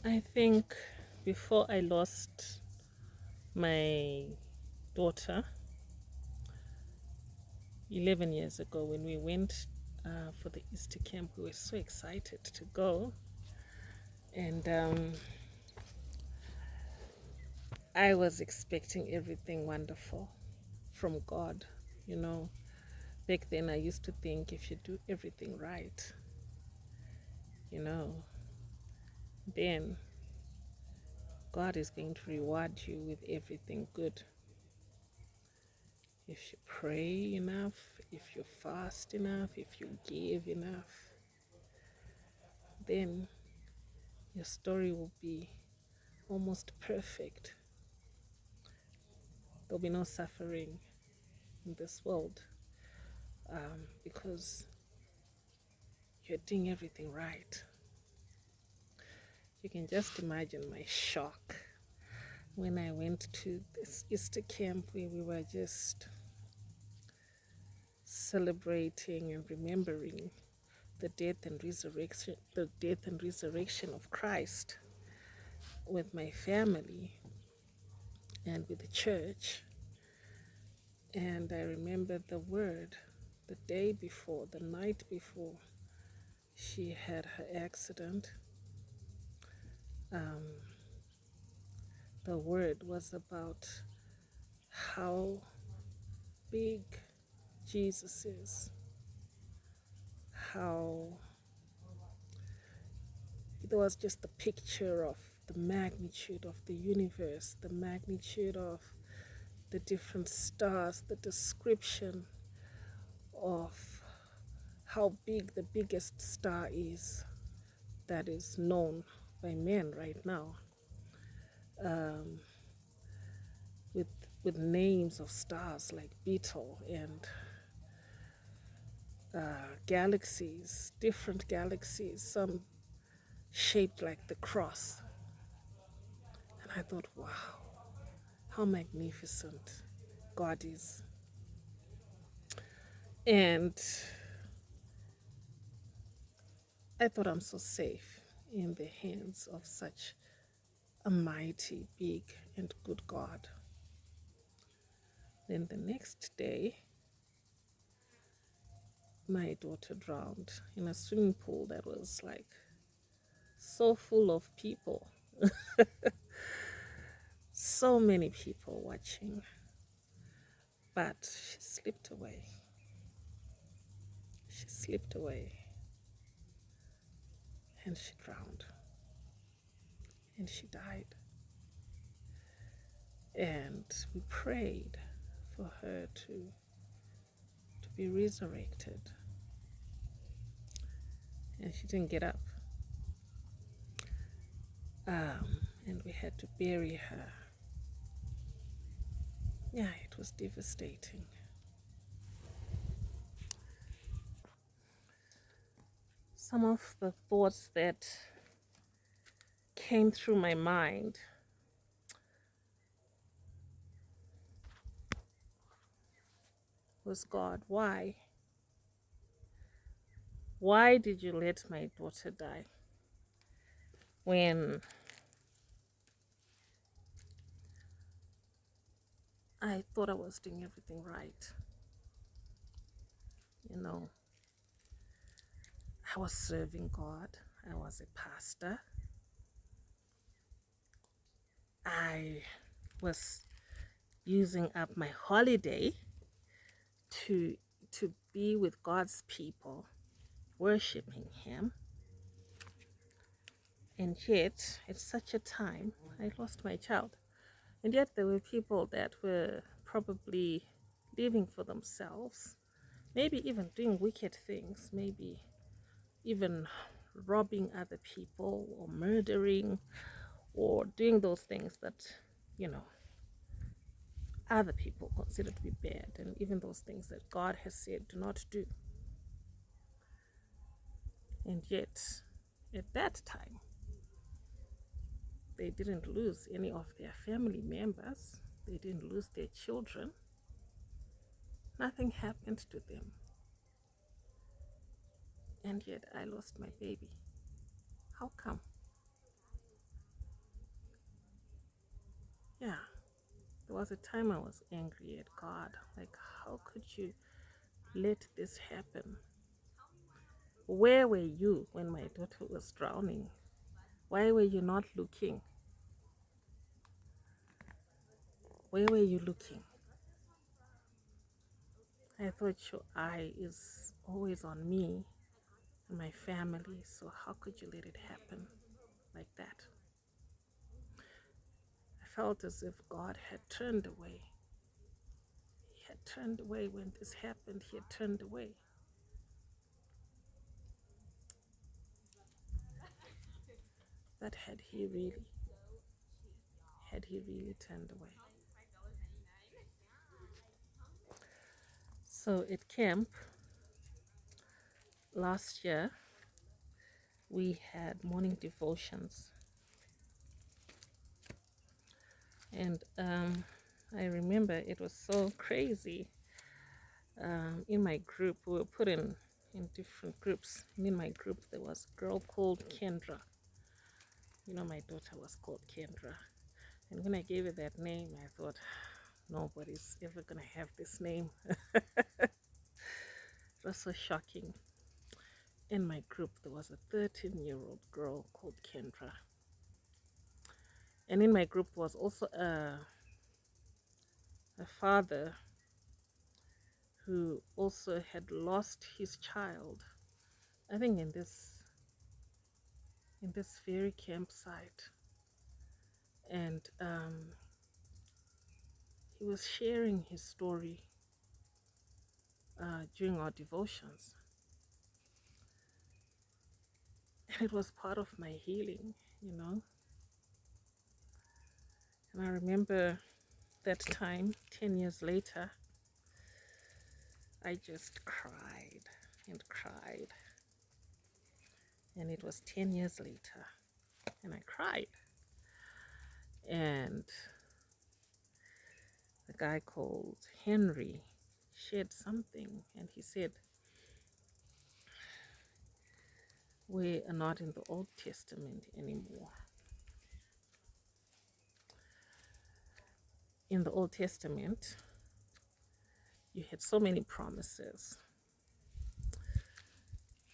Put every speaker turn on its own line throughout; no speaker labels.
I think before I lost my daughter 11 years ago, when we went for the Easter camp, we were so excited to go. And I was expecting everything wonderful from God. You know, back then I used to think if you do everything right, you know, then God is going to reward you with everything good. If you pray enough, if you fast enough, if you give enough, then your story will be almost perfect. There'll be no suffering in this world because you're doing everything right. You can just imagine my shock when I went to this Easter camp where we were just celebrating and remembering the death and resurrection of Christ with my family and with the church. And I remember the word the day before, the night before she had her accident. The word was about how big Jesus is, how there was just a picture of the magnitude of the universe, the magnitude of the different stars, the description of how big the biggest star is that is known by men right now, um, with with names of stars like Beetle and galaxies, different galaxies, some shaped like the cross. And I thought, wow, how magnificent God is. And I thought I'm so safe in the hands of such a mighty, big, and good God. Then the next day, my daughter drowned in a swimming pool that was like so full of people, so many people watching. But she slipped away. She slipped away and she drowned and she died. And we prayed for her to be resurrected. And she didn't get up. And we had to bury her. Yeah, it was devastating. Some of the thoughts that came through my mind was, God, why? Why did you let my daughter die when I thought I was doing everything right? You know, I was serving God. I was a pastor. I was using up my holiday to be with God's people, worshiping Him. And yet, at such a time, I lost my child. And yet, there were people that were probably living for themselves, maybe even doing wicked things, maybe even robbing other people or murdering or doing those things that, you know, other people consider to be bad, and even those things that God has said do not do. And yet, at that time, they didn't lose any of their family members, they didn't lose their children, nothing happened to them. And yet, I lost my baby. How come? was a time I was angry at God. Like, how could you let this happen? Where were you when my daughter was drowning? Why were you not looking? Where were you looking? I thought your eye is always on me and my family, so how could you let it happen like that? I felt as if God had turned away. He had turned away when this happened. He had turned away. But had he really turned away? So at camp last year, we had morning devotions. And I remember it was so crazy. In my group, we were put in different groups. And in my group, there was a girl called Kendra. You know, my daughter was called Kendra. And when I gave her that name, I thought, nobody's ever going to have this name. It was so shocking. In my group, there was a 13-year-old girl called Kendra. And in my group was also a father who also had lost his child, I think in this very campsite. And he was sharing his story during our devotions. And it was part of my healing, you know. And I remember that time, 10 years later, I just cried and cried. And it was 10 years later, and I cried. And the guy called Henry shared something, and he said, we are not in the Old Testament anymore. In the Old Testament, you had so many promises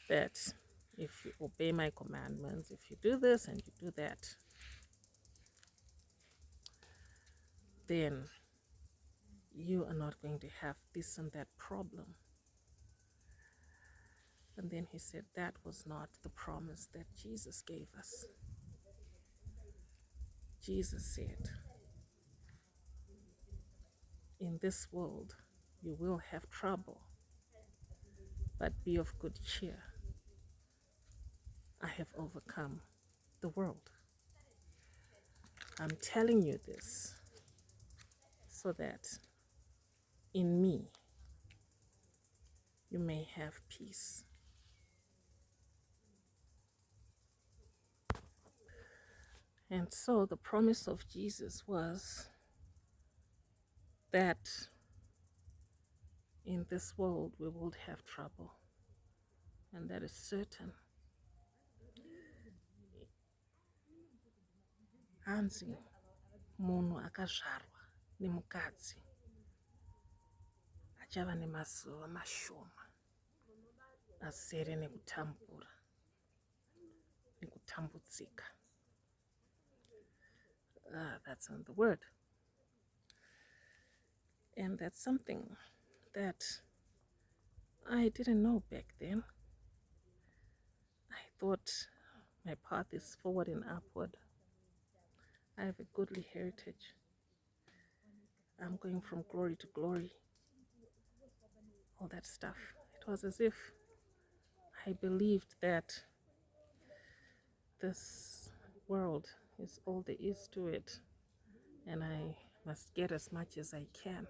that if you obey my commandments, if you do this and you do that, then you are not going to have this and that problem. And then he said that was not the promise that Jesus gave us. Jesus said, in this world you will have trouble, but be of good cheer. I have overcome the world. I'm telling you this so that in me you may have peace. And so the promise of Jesus was that in this world we will have trouble, and that is certain. Anzi munhu akazvarwa nemukadzi achava nemazuva mashoma azere nekutambura nekutambudzika. That's on the word. And that's something that I didn't know back then. I thought my path is forward and upward. I have a goodly heritage. I'm going from glory to glory. All that stuff. It was as if I believed that this world is all there is to it, and I must get as much as I can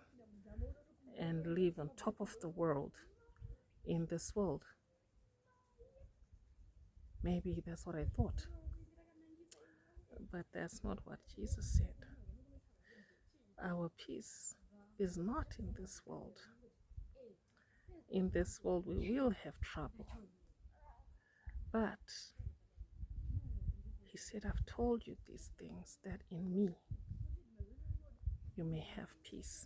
and live on top of the world in this world. Maybe that's what I thought, but that's not what Jesus said. Our peace is not in this world. In this world we will have trouble, but he said, I've told you these things that in me you may have peace.